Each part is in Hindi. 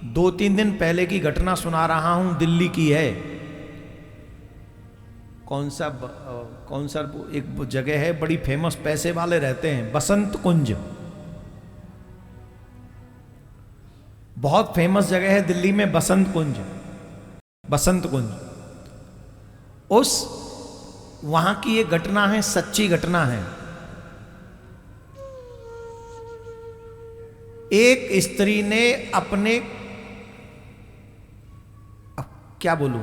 2-3 दिन पहले की घटना सुना रहा हूं, दिल्ली की है। कौन सा एक जगह है बड़ी फेमस, पैसे वाले रहते हैं, बसंत कुंज। बहुत फेमस जगह है दिल्ली में, बसंत कुंज। बसंत कुंज उस वहां की ये घटना है, सच्ची घटना है। एक स्त्री ने अपने, अब क्या बोलूं,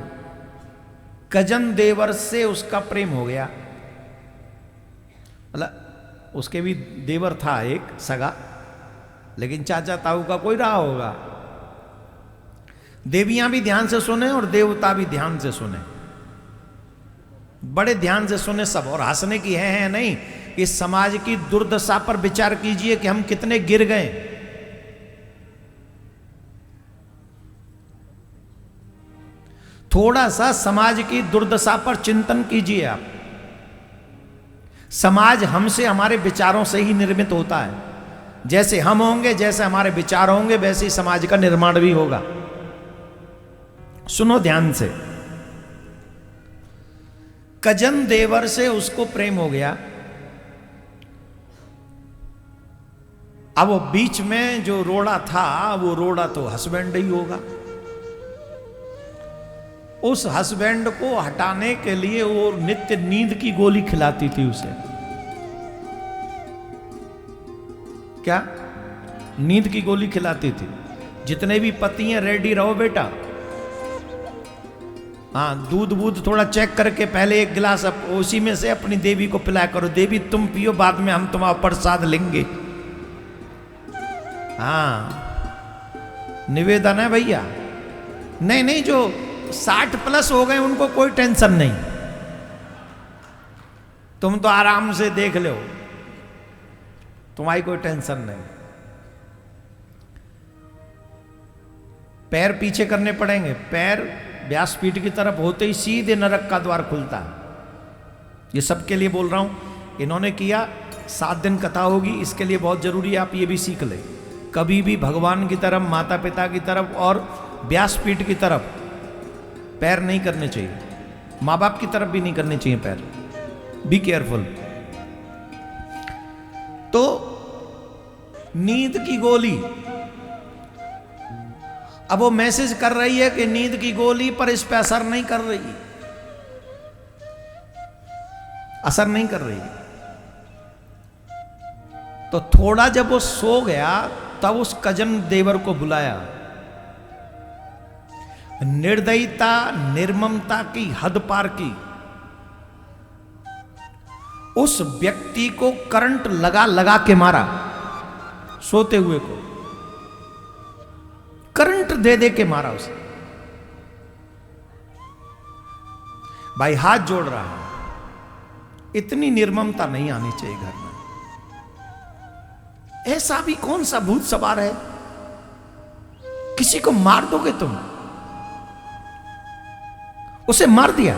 कजन देवर से उसका प्रेम हो गया। मतलब उसके भी देवर था एक सगा, लेकिन चाचा ताऊ का कोई रहा होगा। देवियां भी ध्यान से सुने और देवता भी ध्यान से सुने, बड़े ध्यान से सुने सब। और हंसने की है नहीं, इस समाज की दुर्दशा पर विचार कीजिए कि हम कितने गिर गए। थोड़ा सा समाज की दुर्दशा पर चिंतन कीजिए आप। समाज हमसे, हमारे विचारों से ही निर्मित होता है। जैसे हम होंगे, जैसे हमारे विचार होंगे, वैसे ही समाज का निर्माण भी होगा। सुनो ध्यान से। कजन देवर से उसको प्रेम हो गया। अब वो बीच में जो रोड़ा था, वो रोड़ा तो हस्बैंड ही होगा। उस हस्बैंड को हटाने के लिए वो नित्य नींद की गोली खिलाती थी उसे। क्या? नींद की गोली खिलाती थी। जितने भी पति हैं, रेडी रहो बेटा। हाँ, दूध वूध थोड़ा चेक करके पहले एक गिलास उसी में से अपनी देवी को पिलाया करो। देवी तुम पियो, बाद में हम तुम्हारा प्रसाद लेंगे। हाँ, निवेदन है भैया। नहीं नहीं, जो 60+ हो गए उनको कोई टेंशन नहीं, तुम तो आराम से देख लो, तुम्हारी कोई टेंशन नहीं। पैर पीछे करने पड़ेंगे। पैर व्यासपीठ की तरफ होते ही सीधे नरक का द्वार खुलता है। ये सबके लिए बोल रहा हूं। इन्होंने किया, 7 दिन कथा होगी, इसके लिए बहुत जरूरी है आप ये भी सीख ले। कभी भी भगवान की तरफ, माता पिता की तरफ और व्यासपीठ की तरफ पैर नहीं करने चाहिए। माँ बाप की तरफ भी नहीं करने चाहिए पैर। Be careful. तो नींद की गोली, अब वो मैसेज कर रही है कि नींद की गोली पर इस पे असर नहीं कर रही, असर नहीं कर रही। तो थोड़ा जब वो सो गया, तब उस कजन देवर को बुलाया। निर्दयता, निर्ममता की हद पार की। उस व्यक्ति को करंट लगा लगा के मारा, सोते हुए को करंट दे दे के मारा उसे। भाई हाथ जोड़ रहा है, इतनी निर्ममता नहीं आनी चाहिए घर में। ऐसा भी कौन सा भूत सवार है, किसी को मार दोगे तुम? उसे मार दिया,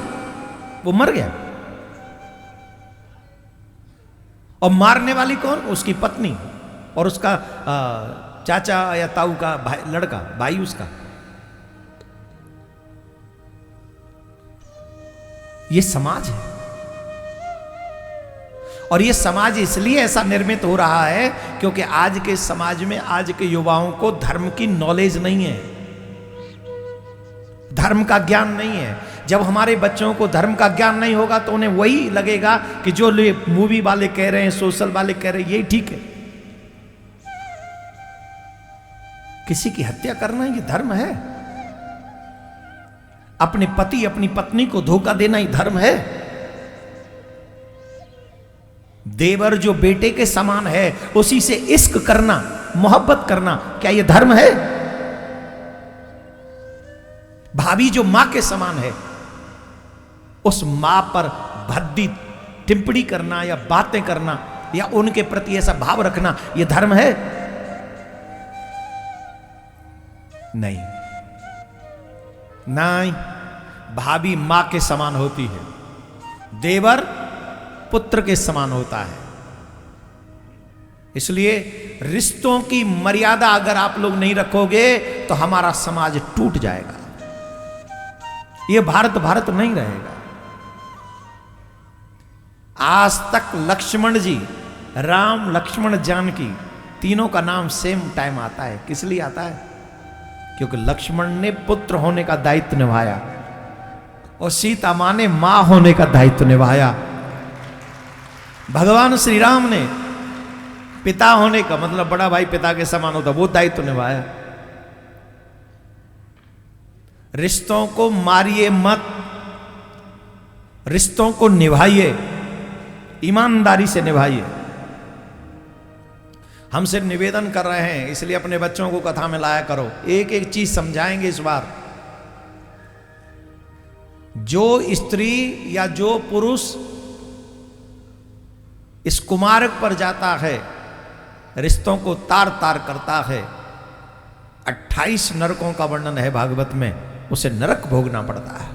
वो मर गया। और मारने वाली कौन? उसकी पत्नी और उसका चाचा या ताऊ का भाई, लड़का, भाई उसका। ये समाज है। और ये समाज इसलिए ऐसा निर्मित हो रहा है क्योंकि आज के समाज में, आज के युवाओं को धर्म की नॉलेज नहीं है, धर्म का ज्ञान नहीं है। जब हमारे बच्चों को धर्म का ज्ञान नहीं होगा तो उन्हें वही लगेगा कि जो मूवी वाले कह रहे हैं, सोशल वाले कह रहे हैं, यही ठीक है। किसी की हत्या करना ये धर्म है? अपने पति, अपनी पत्नी को धोखा देना ही धर्म है? देवर जो बेटे के समान है, उसी से इश्क करना, मोहब्बत करना, क्या यह धर्म है? भाभी जो मां के समान है, उस मां पर भद्दी टिप्पणी करना या बातें करना या उनके प्रति ऐसा भाव रखना, यह धर्म है? नहीं नहीं। भाभी मां के समान होती है, देवर पुत्र के समान होता है। इसलिए रिश्तों की मर्यादा अगर आप लोग नहीं रखोगे तो हमारा समाज टूट जाएगा, ये भारत भारत नहीं रहेगा। आज तक लक्ष्मण जी, राम लक्ष्मण जानकी तीनों का नाम सेम टाइम आता है। किस लिए आता है? क्योंकि लक्ष्मण ने पुत्र होने का दायित्व निभाया और सीता मां ने मां होने का दायित्व निभाया। भगवान श्री राम ने पिता होने का, मतलब बड़ा भाई पिता के समान होता, वो दायित्व निभाया। रिश्तों को मारिए मत, रिश्तों को निभाइए, ईमानदारी से निभाइए। हम सिर्फ निवेदन कर रहे हैं, इसलिए अपने बच्चों को कथा में लाया करो। एक एक चीज समझाएंगे इस बार। जो स्त्री या जो पुरुष इस कुमार्ग पर जाता है, रिश्तों को तार तार करता है, 28 नरकों का वर्णन है भागवत में, उसे नरक भोगना पड़ता है।